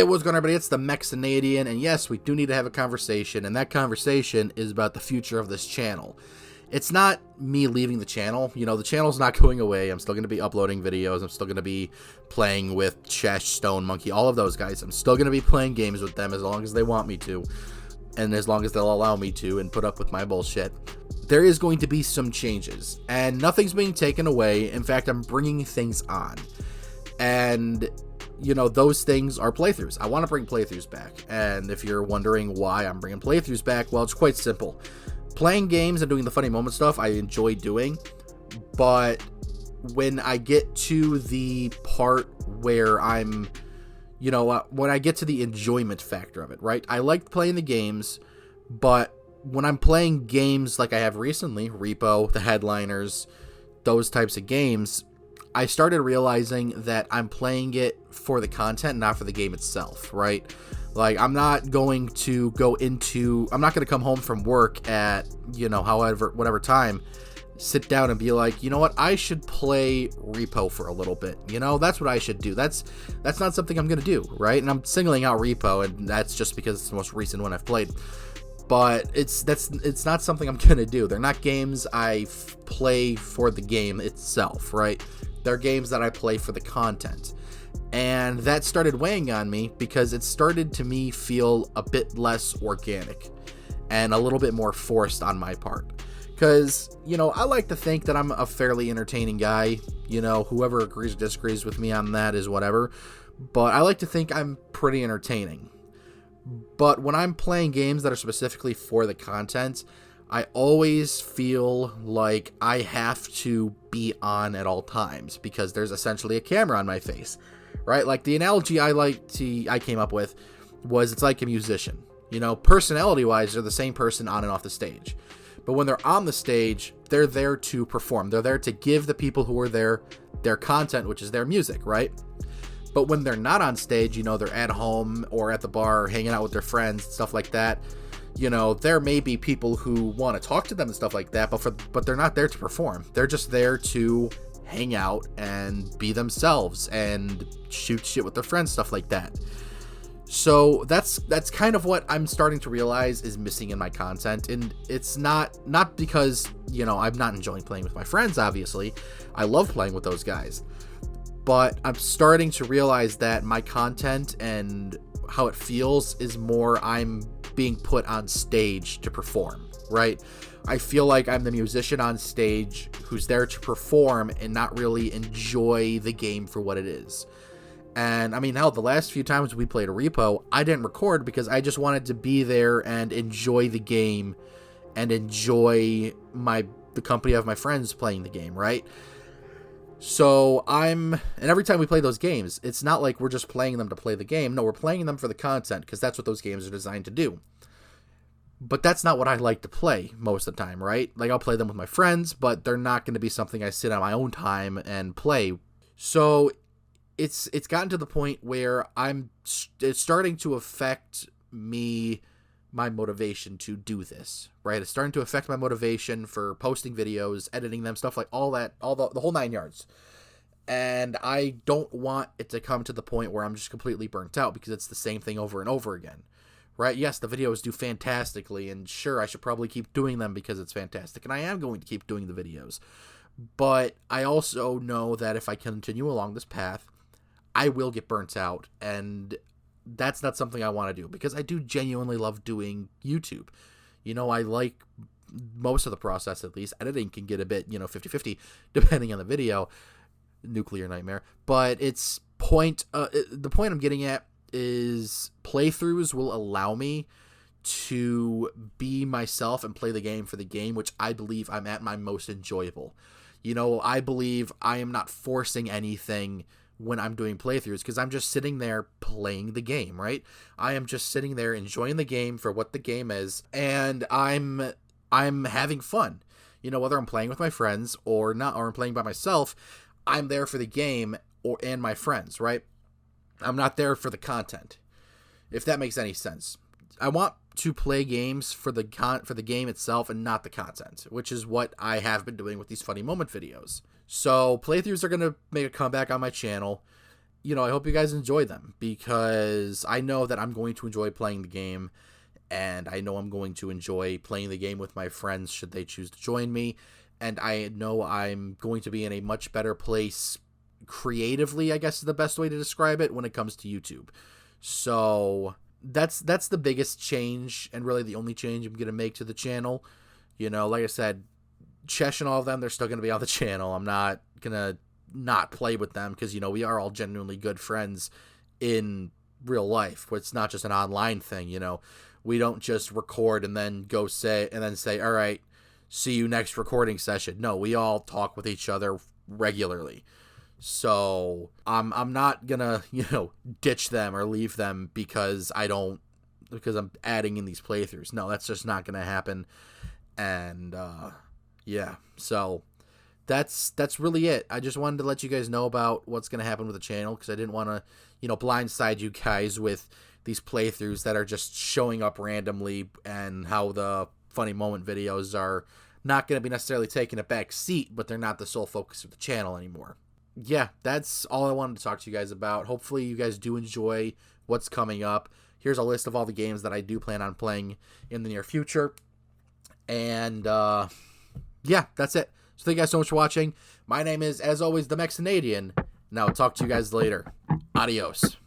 what's going on, everybody? It's the Mexanadian, and yes, we do need to have a conversation, and that conversation is about the future of this channel. It's not me leaving the channel. You know, the channel's not going away. I'm still going to be uploading videos. I'm still going to be playing with Chesh, Stone Monkey, all of those guys. I'm still going to be playing games with them as long as they want me to, and as long as they'll allow me to and put up with my bullshit. There is going to be some changes, and nothing's being taken away. In fact, I'm bringing things on, and you know, those things are playthroughs. I want to bring playthroughs back. And if you're wondering why I'm bringing playthroughs back, well, it's quite simple. Playing games and doing the funny moment stuff, I enjoy doing. But when I get to the part where I'm, you know, when I get to the enjoyment factor of it, right? I like playing the games, but when I'm playing games like I have recently, Repo, the Headliners, those types of games, I started realizing that I'm playing it for the content, not for the game itself, right? Like, I'm not going to come home from work at, you know, whatever time, sit down and be like, you know what, I should play Repo for a little bit. You know, that's what I should do. That's not something I'm going to do, right? And I'm singling out Repo, and that's just because it's the most recent one I've played. But it's not something I'm going to do. They're not games I play for the game itself, right? They're games that I play for the content. And that started weighing on me because it started to me feel a bit less organic and a little bit more forced on my part. Because, you know, I like to think that I'm a fairly entertaining guy. You know, whoever agrees or disagrees with me on that is whatever. But I like to think I'm pretty entertaining. But when I'm playing games that are specifically for the content, I always feel like I have to be on at all times because there's essentially a camera on my face, right? Like, the analogy I came up with was it's like a musician. You know, personality-wise, they're the same person on and off the stage. But when they're on the stage, they're there to perform. They're there to give the people who are there their content, which is their music, right? But when they're not on stage, you know, they're at home or at the bar hanging out with their friends, stuff like that. You know, there may be people who want to talk to them and stuff like that, but they're not there to perform. They're just there to hang out and be themselves and shoot shit with their friends, stuff like that. So that's kind of what I'm starting to realize is missing in my content. And it's not because, you know, I'm not enjoying playing with my friends, obviously. I love playing with those guys. But I'm starting to realize that my content and how it feels is more I'm being put on stage to perform, right? I feel like I'm the musician on stage who's there to perform and not really enjoy the game for what it is. And I mean, hell, the last few times we played a Repo, I didn't record because I just wanted to be there and enjoy the game and enjoy the company of my friends playing the game, right? So and every time we play those games, it's not like we're just playing them to play the game. No, we're playing them for the content because that's what those games are designed to do. But that's not what I like to play most of the time, right? Like, I'll play them with my friends, but they're not going to be something I sit on my own time and play. So it's gotten to the point where it's starting to affect me, my motivation to do this, right? It's starting to affect my motivation for posting videos, editing them, stuff like all that, the whole 9 yards. And I don't want it to come to the point where I'm just completely burnt out because it's the same thing over and over again, right? Yes, the videos do fantastically, and sure, I should probably keep doing them because it's fantastic, and I am going to keep doing the videos. But I also know that if I continue along this path, I will get burnt out, and that's not something I want to do because I do genuinely love doing YouTube. You know, I like most of the process, at least. Editing can get a bit, 50-50 depending on the video. Nuclear nightmare. But the point I'm getting at is playthroughs will allow me to be myself and play the game for the game, which I believe I'm at my most enjoyable. You know, I believe I am not forcing anything when I'm doing playthroughs because I'm just sitting there playing the game, right? I am just sitting there enjoying the game for what the game is, and I'm having fun. You know, whether I'm playing with my friends or not, or I'm playing by myself, I'm there for the game and my friends, right? I'm not there for the content, if that makes any sense. I want to play games for the game itself and not the content, which is what I have been doing with these funny moment videos. So playthroughs are going to make a comeback on my channel, I hope you guys enjoy them, because I know that I'm going to enjoy playing the game, and I know I'm going to enjoy playing the game with my friends should they choose to join me, and I know I'm going to be in a much better place creatively, I guess is the best way to describe it, when it comes to YouTube. So that's the biggest change, and really the only change I'm going to make to the channel. Like I said, Chesh and all of them, they're still going to be on the channel. I'm not going to not play with them, because, we are all genuinely good friends in real life. It's not just an online thing, We don't just record and then say, all right, see you next recording session. No, we all talk with each other regularly. So I'm not gonna, ditch them or leave them because I'm adding in these playthroughs. No, that's just not gonna happen. And yeah, so that's really it. I just wanted to let you guys know about what's gonna happen with the channel, because I didn't want to, blindside you guys with these playthroughs that are just showing up randomly, and how the funny moment videos are not going to be necessarily taking a back seat, but they're not the sole focus of the channel anymore. Yeah, that's all I wanted to talk to you guys about. Hopefully you guys do enjoy what's coming up. Here's a list of all the games that I do plan on playing in the near future. And yeah, that's it. So thank you guys so much for watching. My name is, as always, the Mexinadian. Now, talk to you guys later. Adios.